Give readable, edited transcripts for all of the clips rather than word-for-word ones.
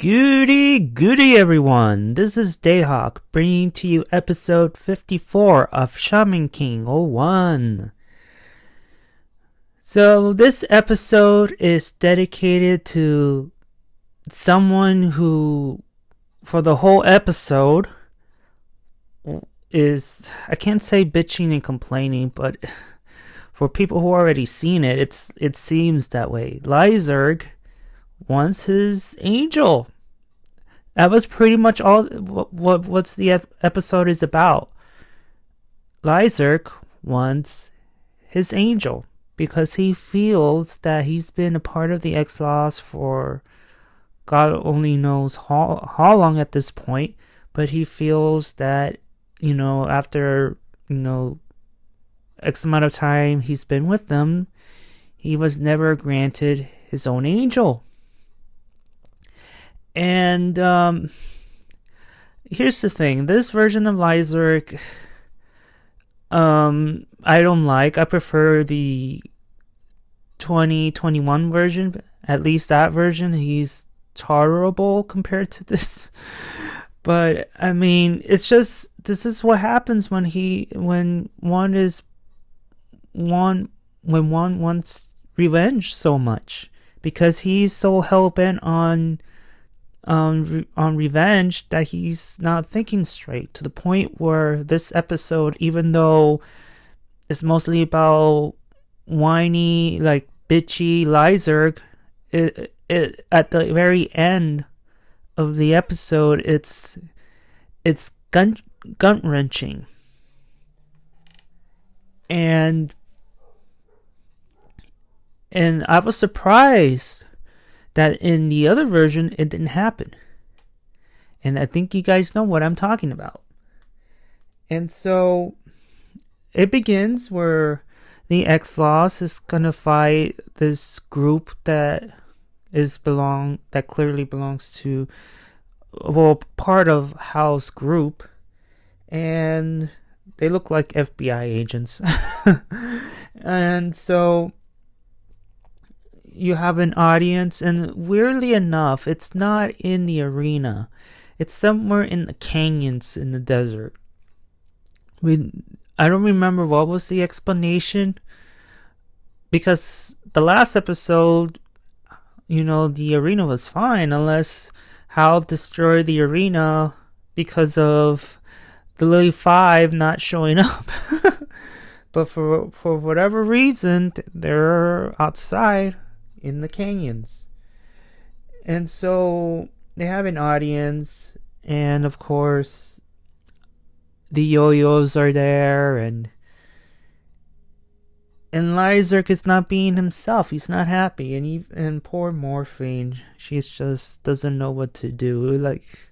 Goody everyone, this is Dayhawk bringing to you episode 54 of Shaman King 01. So this episode is dedicated to someone who, for the whole episode, is, I can't say bitching and complaining, but for people who already seen it, it seems that way. Lyserg wants his angel. That was pretty much all what's the episode is about. Lyserg wants his angel because he feels that he's been a part of the Exos for God only knows how long at this point, but he feels that, after, X amount of time he's been with them, he was never granted his own angel. And here's the thing. This version of Lyserg, I don't like. I prefer the 2021 version. At least that version. He's tolerable compared to this. But, I mean, it's just, this is what happens when one wants revenge so much. Because he's so hell-bent on revenge that he's not thinking straight, to the point where this episode, even though it's mostly about whiny, like bitchy Lyserg, it at the very end of the episode, it's gut wrenching, and I was surprised that in the other version, it didn't happen. And I think you guys know what I'm talking about. And so, it begins where the Exos is gonna fight this group that clearly belongs to, part of Hal's group. And they look like FBI agents. And so you have an audience, and weirdly enough, it's not in the arena. It's somewhere in the canyons in the desert. I don't remember what was the explanation, because the last episode, the arena was fine, unless Hal destroyed the arena because of the Lily 5 not showing up. But for whatever reason, they're outside in the canyons. And so they have an audience, and of course the Yoh Yohs are there, and Lyserg is not being himself. He's not happy, and poor Morphine, she's just doesn't know what to do. Like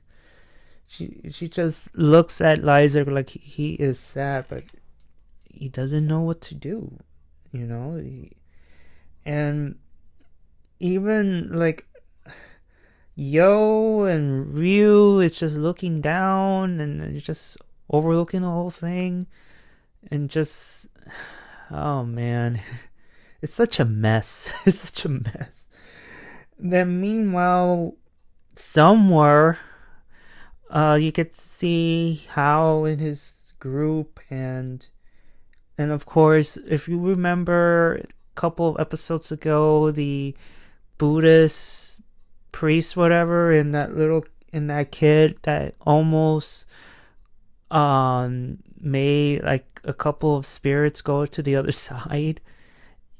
she just looks at Lyserg like he is sad, but he doesn't know what to do, and even like Yoh and Ryu is just looking down and just overlooking the whole thing, and just, oh man, it's such a mess. It's such a mess. Then meanwhile, somewhere, you get to see Hal in his group, and of course, if you remember a couple of episodes ago, the Buddhist priest, whatever, and that kid that almost made like a couple of spirits go to the other side,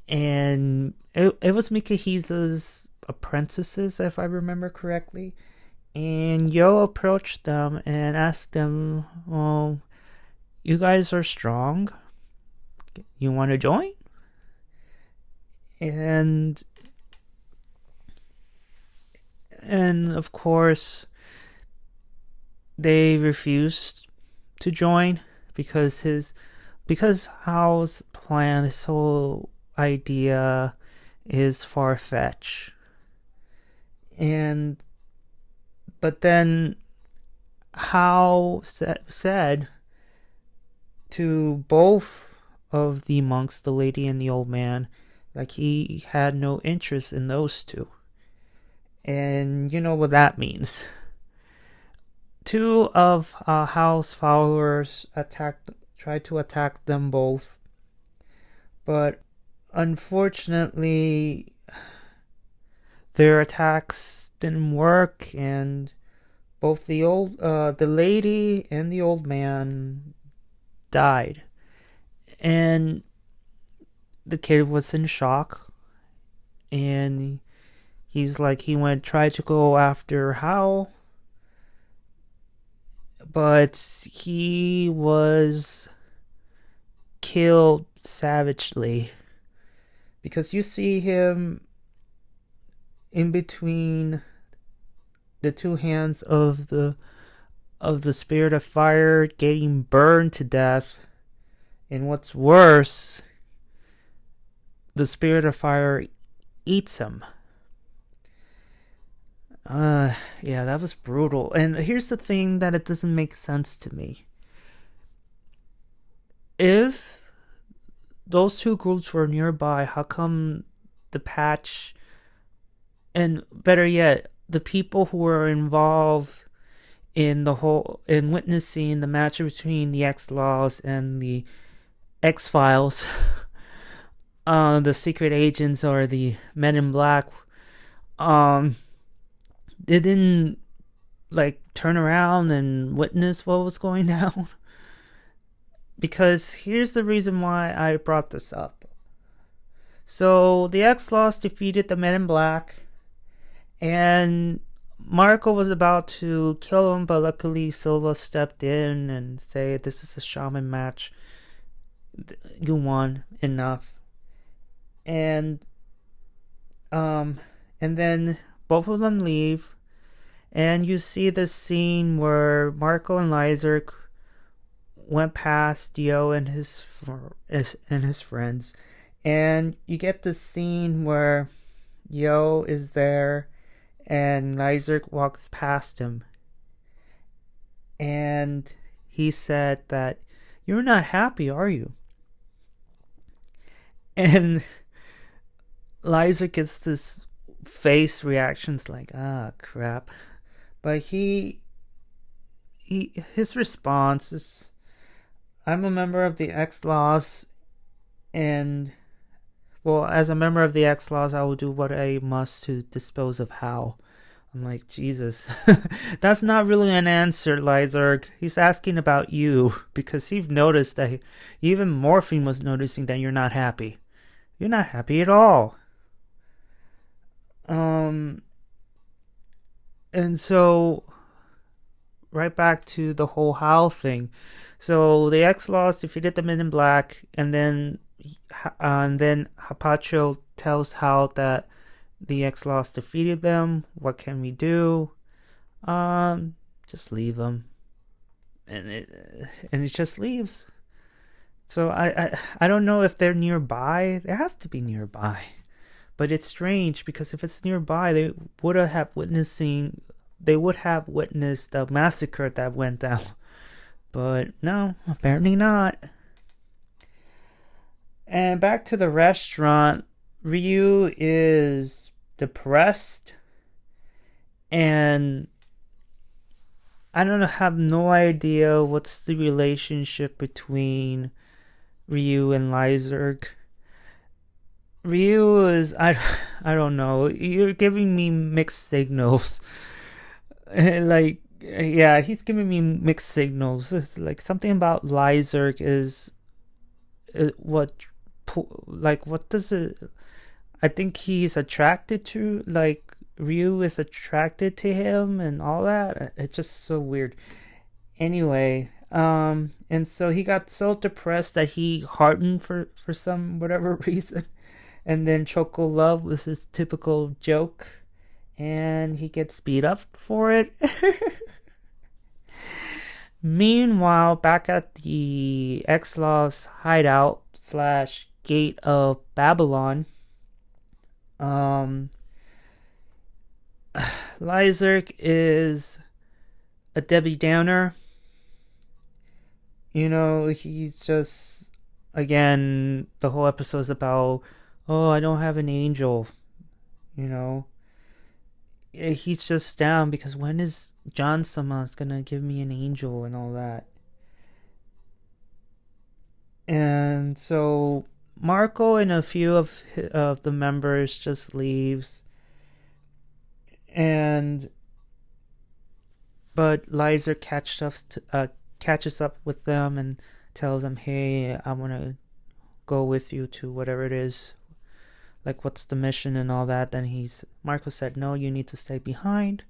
and it was Mikihisa's apprentices, if I remember correctly. And Yoh approached them and asked them, "Well, you guys are strong. You want to join?" And of course, they refused to join because Hal's plan, his whole idea, is far-fetched. But then Hal said to both of the monks, the lady and the old man, like he had no interest in those two. And you know what that means. Two of Hao's followers tried to attack them both, but unfortunately their attacks didn't work, and both the lady and the old man died. And the kid was in shock, and he tried to go after Hao, but he was killed savagely, because you see him in between the two hands of the spirit of fire, getting burned to death. And what's worse, the spirit of fire eats him. Yeah, that was brutal. And here's the thing that it doesn't make sense to me. If those two groups were nearby, how come the patch, and better yet, the people who were involved in witnessing the match between the X-Laws and the X-Files, the secret agents or the Men in Black, they didn't turn around and witness what was going down? Because here's the reason why I brought this up. So the X-Laws defeated the Men in Black, and Marco was about to kill him, but luckily Silva stepped in and said, "This is a Shaman match. You won enough." And then both of them leave, and you see this scene where Marco and Lyserg went past Yoh and his friends, and you get the scene where Yoh is there and Lyserg walks past him, and he said that, "You're not happy, are you?" And Lyserg gets this face reactions like, "Ah, crap." But his response is, "I'm a member of the X-Laws, and well, as a member of the X-Laws, I will do what I must to dispose of Hao." I'm like, Jesus. That's not really an answer, Lyserg. He's asking about you, because he's noticed that even Morphine was noticing that you're not happy. You're not happy at all. And so, right back to the whole Hao thing. So the X-Laws defeated the Men in Black, and then Hapacho tells Hao that the X-Laws defeated them. What can we do? Just leave them. And it just leaves. So I don't know if they're nearby. It has to be nearby. But it's strange, because if it's nearby, they would have witnessed the massacre that went down. But no, apparently not. And back to the restaurant, Ryu is depressed, and I have no idea what's the relationship between Ryu and Lyserg. Ryu is, I don't know, you're giving me mixed signals. Yeah, he's giving me mixed signals. It's like something about Lyserg is what does it, I think he's attracted to, Ryu is attracted to him and all that. It's just so weird. Anyway, and so he got so depressed that he hardened for some whatever reason. And then Choco Love was his typical joke, and he gets beat up for it. Meanwhile, back at the X-Laws hideout / gate of Babylon, Lyserg is a Debbie Downer. He's just, again, the whole episode's about, "Oh, I don't have an angel." he's just down because when is John-sama gonna give me an angel and all that. And so Marco and a few of the members just leaves, and but Lyserg catches up with them and tells them, "Hey, I want to go with you to whatever it is. Like, what's the mission and all that?" Then Marco said, "No, you need to stay behind.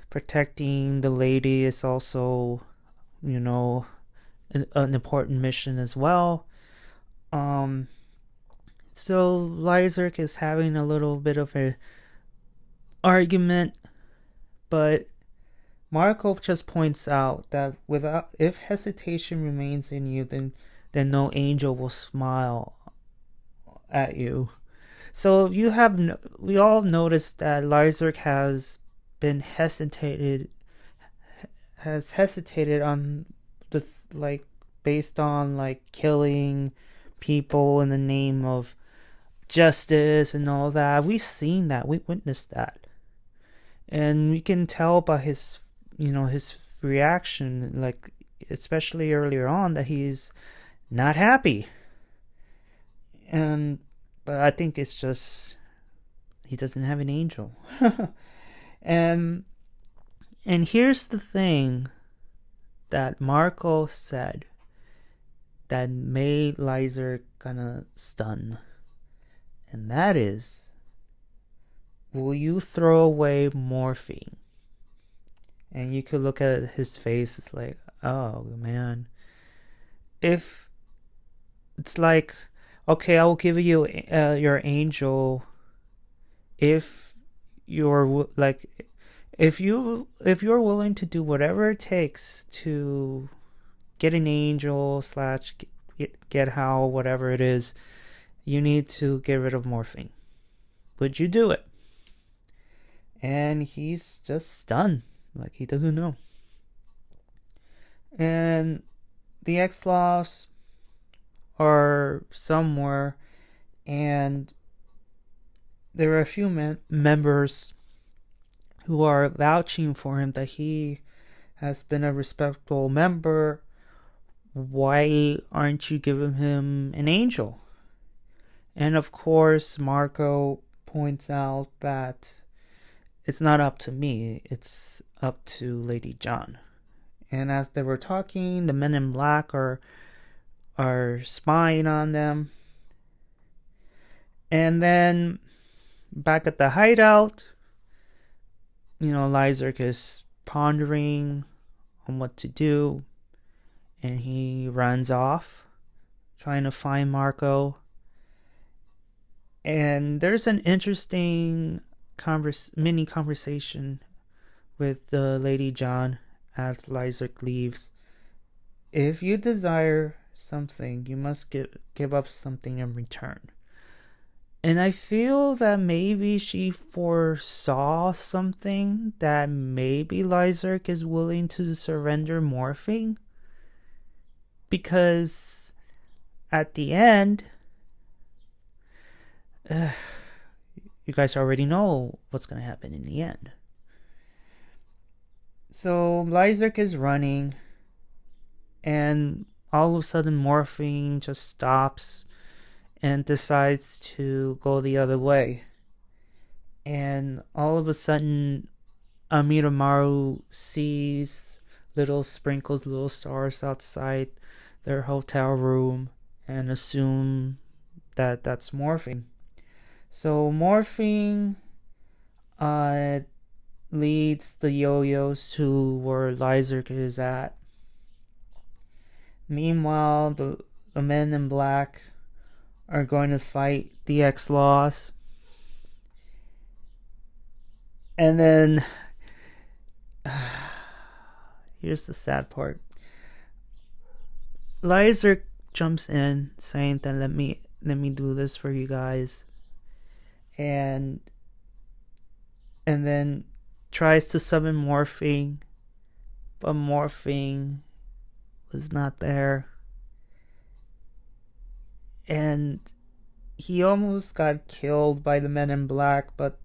Protecting the lady is also, an important mission as well." So Lyserg is having a little bit of a argument, but Marco just points out that if hesitation remains in you, then no angel will smile at you. So we all noticed that Lyserg has hesitated on the based on killing people in the name of justice and all that. We've seen that. We witnessed that, and we can tell by his reaction, especially earlier on, that he's not happy. But I think it's just he doesn't have an angel. and here's the thing that Marco said that made Lyserg kinda stun. And that is, will you throw away morphine? And you could look at his face, it's like, oh man. If it's like, okay, I will give you your angel if you're willing to do whatever it takes to get an angel / get how whatever it is, you need to get rid of morphine. Would you do it? And he's just stunned, like he doesn't know. And the X-Laws are somewhere, and there are a few members who are vouching for him that he has been a respectable member. Why aren't you giving him an angel? And of course, Marco points out that it's not up to me, it's up to Lady John. And as they were talking, the men in black are spying on them. And then back at the hideout, Lyserg is pondering on what to do, and he runs off trying to find Marco. And there's an interesting mini conversation with Lady John as Lyserg leaves. If you desire something, you must give up something in return. And I feel that maybe she foresaw something, that maybe Lyserg is willing to surrender morphine, because at the end, you guys already know what's going to happen in the end. So Lyserg is running, and all of a sudden morphine just stops and decides to go the other way. And all of a sudden, Amidamaru sees little sprinkles, little stars outside their hotel room, and assume that that's morphine. So morphine leads the Yoh Yohs to where Lyserg is at. Meanwhile, the men in black are going to fight the X-Laws. And then here's the sad part. Lyserg jumps in, saying that let me do this for you guys. And then tries to summon morphine, but morphine was not there. And he almost got killed by the men in black, but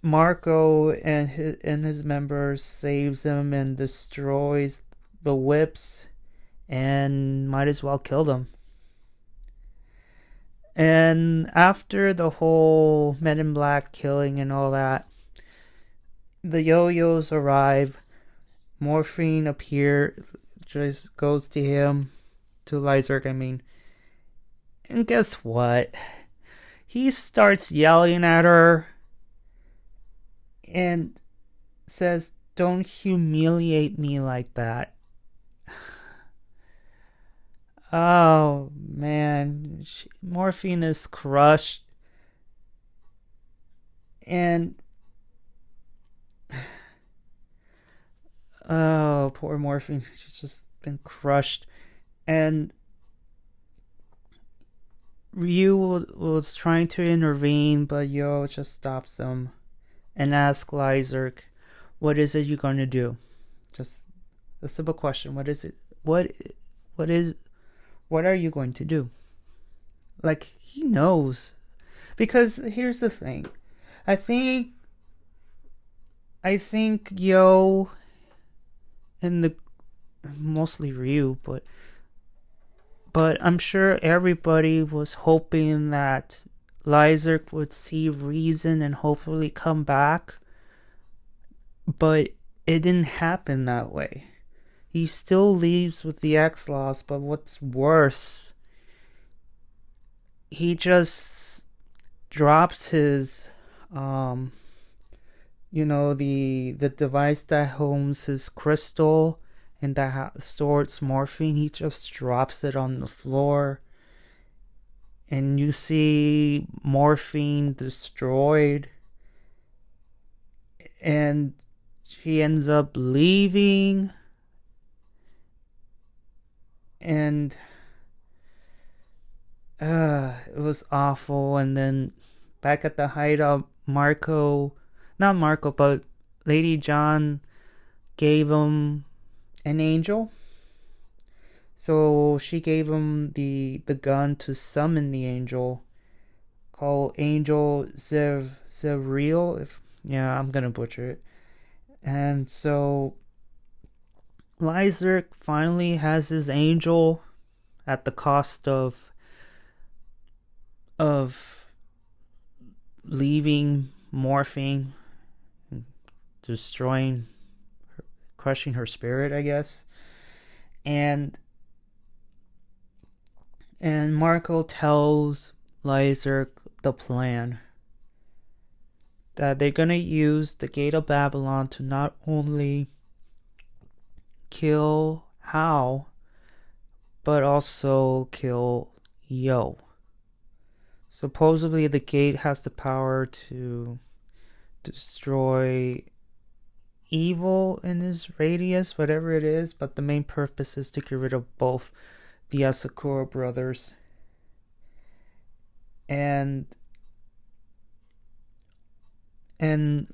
Marco and his members saves him and destroys the whips, and might as well kill them. And after the whole Men in Black killing and all that, the Yoh Yohs arrive. Morphine just goes to him, to Lyserg, I mean. And guess what? He starts yelling at her and says, "Don't humiliate me like that." Oh, man. Morphine is crushed. And oh, poor Morphine. She's just been crushed. And Ryu was trying to intervene, but Yoh just stops him and asks Lyserg, "What is it you're going to do?" Just a simple question. What is it? What are you going to do? Like, he knows. Because here's the thing. I think Yoh and the mostly Ryu, but I'm sure everybody was hoping that Lyserg would see reason and hopefully come back. But it didn't happen that way. He still leaves with the X-Laws, but what's worse, he just drops his, the device that holds his crystal and that stores morphine. He just drops it on the floor, and you see morphine destroyed, and he ends up leaving. And it was awful. And then back at the hideout, but Lady John gave him an angel. So she gave him the gun to summon the angel, called Angel Zevriel. I'm gonna butcher it. And so Lyserg finally has his angel at the cost of leaving morphine, destroying, crushing her spirit, I guess. And Marco tells Lyserg the plan, that they're gonna use the Gate of Babylon to not only kill Hao, but also kill Yoh. Supposedly the gate has the power to destroy evil in his radius, whatever it is, but the main purpose is to get rid of both the Asakura brothers. And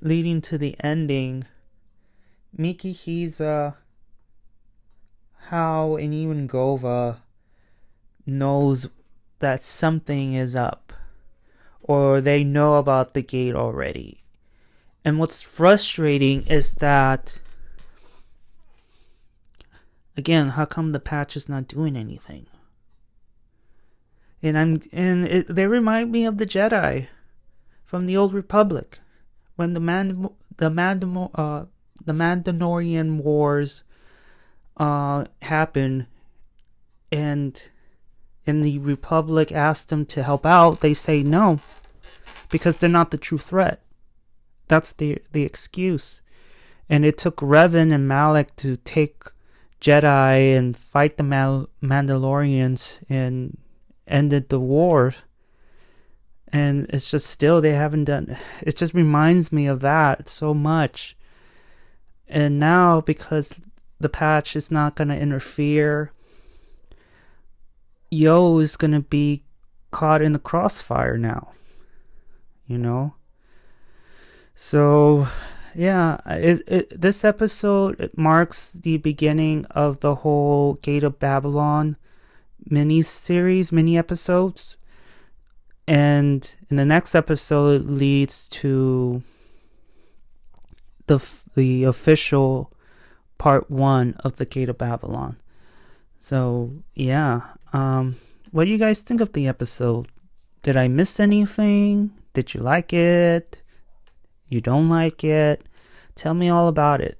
leading to the ending, Mikihisa, Hao, and even Goldva knows that something is up, or they know about the gate already. And what's frustrating is that, again, how come the patch is not doing anything? They remind me of the Jedi from the Old Republic, when the Mandalorian Wars happened, and the Republic asked them to help out. They say no, because they're not the true threat. That's the excuse. And it took Revan and Malak to take Jedi and fight the Mandalorians and ended the war. And it's just still, they haven't done. It just reminds me of that so much. And now, because the patch is not going to interfere, Yoh is going to be caught in the crossfire now. So, yeah, this episode marks the beginning of the whole Gate of Babylon mini episodes. And in the next episode, it leads to the official part 1 of the Gate of Babylon. So yeah, what do you guys think of the episode? Did I miss anything? Did you like it? You don't like it? Tell me all about it.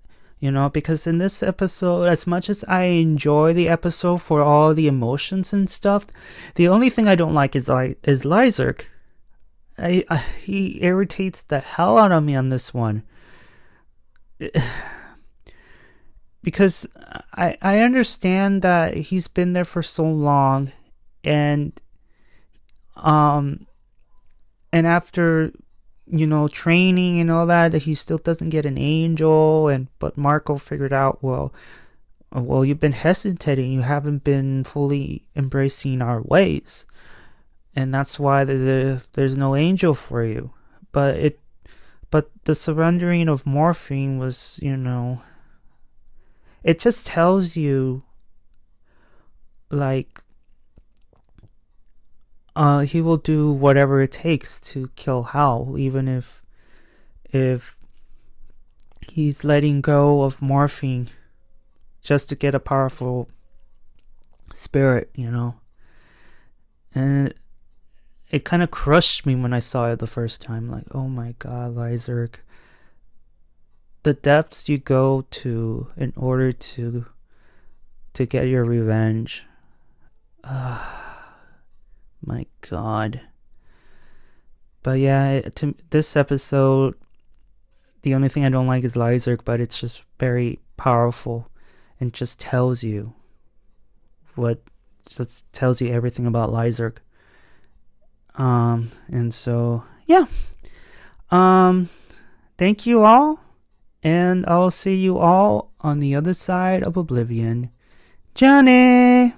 Because in this episode, as much as I enjoy the episode for all the emotions and stuff, the only thing I don't like is Lyserg. He irritates the hell out of me on this one. Because I understand that he's been there for so long, and after training and all that he still doesn't get an angel, but Marco figured out, well, you've been hesitating, you haven't been fully embracing our ways, and that's why there's no angel for you. But the surrendering of morphine was, it just tells you, like, he will do whatever it takes to kill Hal, even if he's letting go of morphine just to get a powerful spirit, And it kind of crushed me when I saw it the first time. Like, oh my God, Lyserg. The depths you go to in order to get your revenge. My God. But yeah, to this episode, the only thing I don't like is Lyserg, but it's just very powerful and just tells you everything about Lyserg. And so yeah. Thank you all, and I'll see you all on the other side of Oblivion. Johnny!